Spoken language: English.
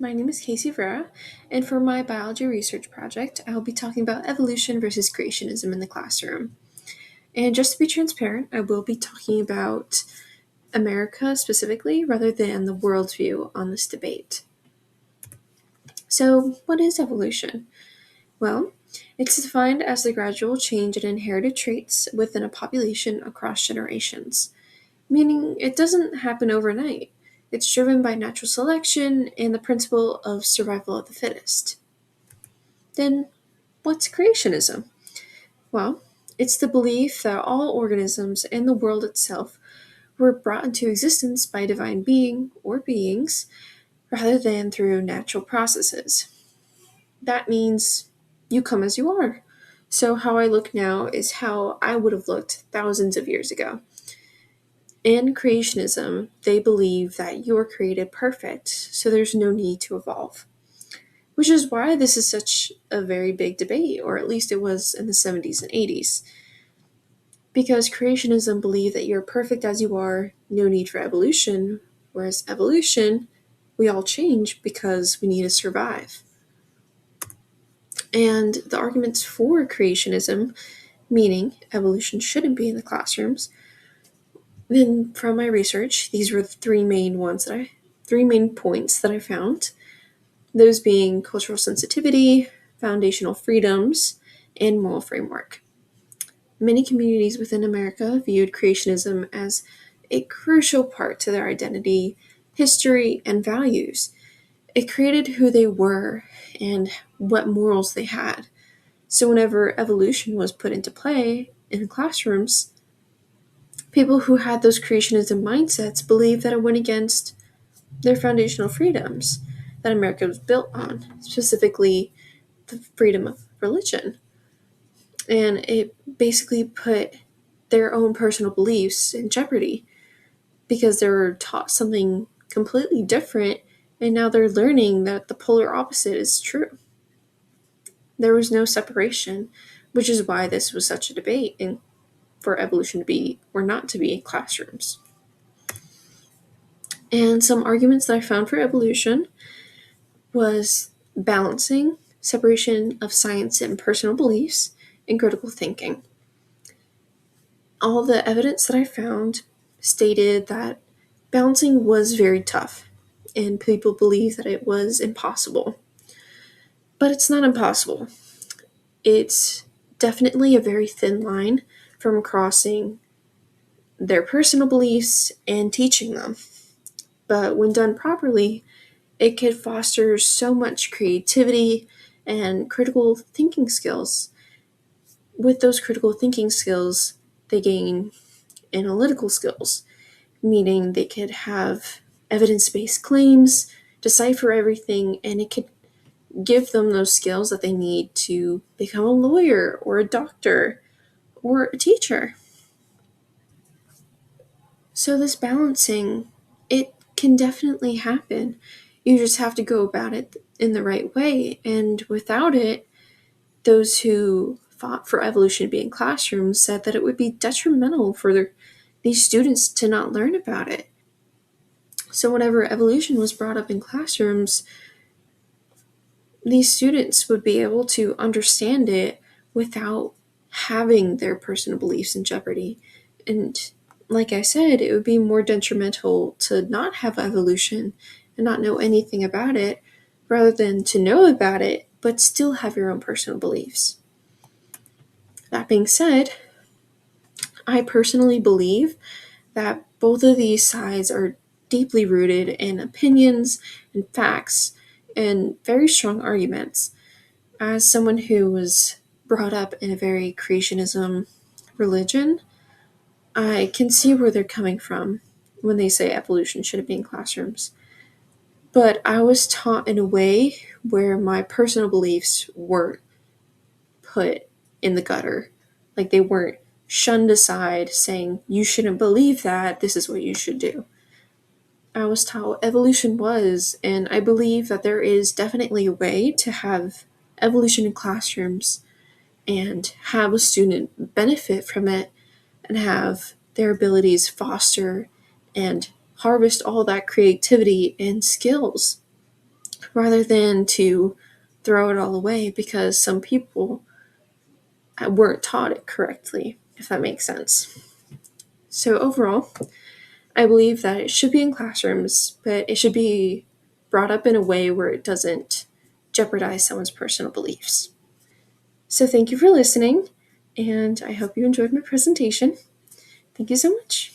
My name is Casey Vera, and for my biology research project, I will be talking about evolution versus creationism in the classroom. And just to be transparent, I will be talking about America specifically rather than the world's view on this debate. So, what is evolution? Well, it's defined as the gradual change in inherited traits within a population across generations, meaning it doesn't happen overnight. It's driven by natural selection and the principle of survival of the fittest. Then, what's creationism? Well, it's the belief that all organisms and the world itself were brought into existence by a divine being or beings rather than through natural processes. That means you come as you are. So, how I look now is how I would have looked thousands of years ago. In creationism, they believe that you are created perfect, so there's no need to evolve. Which is why this is such a very big debate, or at least it was in the 70s and 80s. Because creationism believed that you're perfect as you are, no need for evolution, whereas evolution, we all change because we need to survive. And the arguments for creationism, meaning evolution shouldn't be in the classrooms, then from my research, these were the three main points that I found. Those being cultural sensitivity, foundational freedoms, and moral framework. Many communities within America viewed creationism as a crucial part to their identity, history, and values. It created who they were and what morals they had. So, whenever evolution was put into play in classrooms, people who had those creationism mindsets believed that it went against their foundational freedoms that America was built on, specifically the freedom of religion. And it basically put their own personal beliefs in jeopardy because they were taught something completely different, and now they're learning that the polar opposite is true. There was no separation, which is why this was such a debate and for evolution to be or not to be in classrooms. And some arguments that I found for evolution was balancing separation of science and personal beliefs and critical thinking. All the evidence that I found stated that balancing was very tough, and people believe that it was impossible. But it's not impossible. It's definitely a very thin line from crossing their personal beliefs and teaching them. But when done properly, it could foster so much creativity and critical thinking skills. With those critical thinking skills, they gain analytical skills, meaning they could have evidence-based claims, decipher everything, and it could give them those skills that they need to become a lawyer or a doctor or a teacher. So this balancing, it can definitely happen. You just have to go about it in the right way. And without it, those who fought for evolution to be in classrooms said that it would be detrimental for these students to not learn about it. So whenever evolution was brought up in classrooms, these students would be able to understand it without having their personal beliefs in jeopardy. And like I said, it would be more detrimental to not have evolution and not know anything about it rather than to know about it but still have your own personal beliefs. That being said, I personally believe that both of these sides are deeply rooted in opinions and facts and very strong arguments. As someone who was brought up in a very creationism religion, I can see where they're coming from when they say evolution shouldn't be in classrooms. But I was taught in a way where my personal beliefs weren't put in the gutter. Like they weren't shunned aside saying, you shouldn't believe that, this is what you should do. I was taught what evolution was, and I believe that there is definitely a way to have evolution in classrooms and have a student benefit from it and have their abilities foster and harvest all that creativity and skills. rather than to throw it all away because some people weren't taught it correctly, if that makes sense. So, overall, I believe that it should be in classrooms, but it should be brought up in a way where it doesn't jeopardize someone's personal beliefs. So, thank you for listening, and I hope you enjoyed my presentation. Thank you so much.